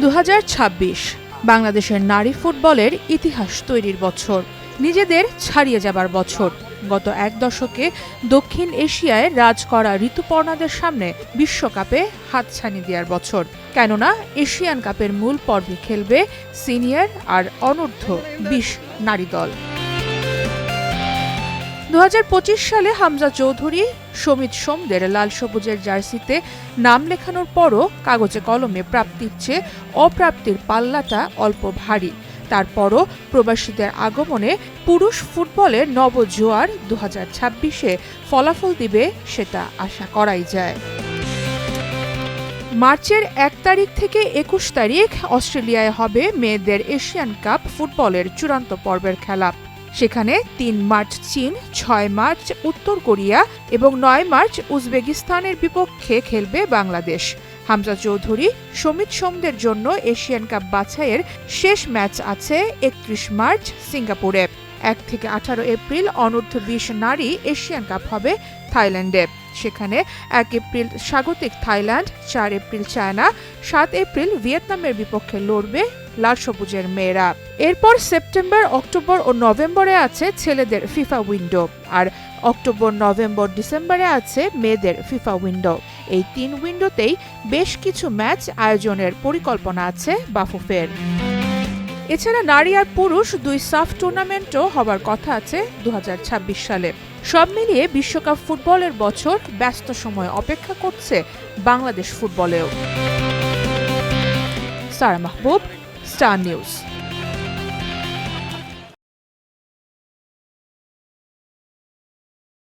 2026 বাংলাদেশের নারী ফুটবলের ইতিহাস তৈরির বছর, নিজেদের ছাড়িয়ে যাবার বছর। গত এক দশকে দক্ষিণ এশিয়ায় রাজ করা ঋতুপর্ণাদের সামনে বিশ্বকাপে হাতছানি দেওয়ার বছর। কেননা এশিয়ান কাপের মূল পর্বে খেলবে সিনিয়র আর অনূর্ধ্ব 20 নারী দল। 2025 সালে হামজা চৌধুরী, সমিত সোমদের লাল সবুজের জার্সিতে নাম লেখানোর পরও কাগজে কলমে প্রাপ্তির চেয়ে অপ্রাপ্তির পাল্লাটা অল্প ভারী। তারপরও প্রবাসীদের আগমনে পুরুষ ফুটবলের নবজোয়ার 2026-এ ফলাফল দিবে সেটা আশা করাই যায়। মার্চের 1 তারিখ থেকে 21 তারিখ অস্ট্রেলিয়ায় হবে মেয়েদের এশিয়ান কাপ ফুটবলের চূড়ান্ত পর্বের খেলা। সেখানে 3 মার্চ চীন, 6 মার্চ উত্তর কোরিয়া এবং 9 মার্চ উজবেকিস্তানের বিপক্ষে খেলবে বাংলাদেশ। হামজা চৌধুরী, সমিত সোমদের জন্য এশিয়ান কাপ বাছাইয়ের শেষ ম্যাচ আছে 31 মার্চ সিঙ্গাপুরে। 1 থেকে 18 এপ্রিল অনূর্ধ্ব 20 নারী এশিয়ান কাপ হবে থাইল্যান্ডে। সেখানে 1 এপ্রিল স্বাগতিক থাইল্যান্ড, 4 এপ্রিল চায়না, 7 এপ্রিল ভিয়েতনামের বিপক্ষে লড়বে লাল সবুজের মেয়েরা। এরপর সেপ্টেম্বর, অক্টোবর ও নভেম্বরে আছে ছেলেদের ফিফা উইন্ডো, আর অক্টোবর, নভেম্বর, ডিসেম্বরে আছে মেয়েদের ফিফা উইন্ডো। এই 3 উইন্ডোতেই বেশ কিছু ম্যাচ আয়োজনের পরিকল্পনা আছে বাফুফের। এছাড়া নারী আর পুরুষ 2 সাফ টুর্নামেন্টও হবার কথা আছে 2026 সালে। সব মিলিয়ে বিশ্বকাপ ফুটবলের বছর ব্যস্ত সময় অপেক্ষা করছে বাংলাদেশ ফুটবলেও। সারা মাহবুব, স্টার নিউজ।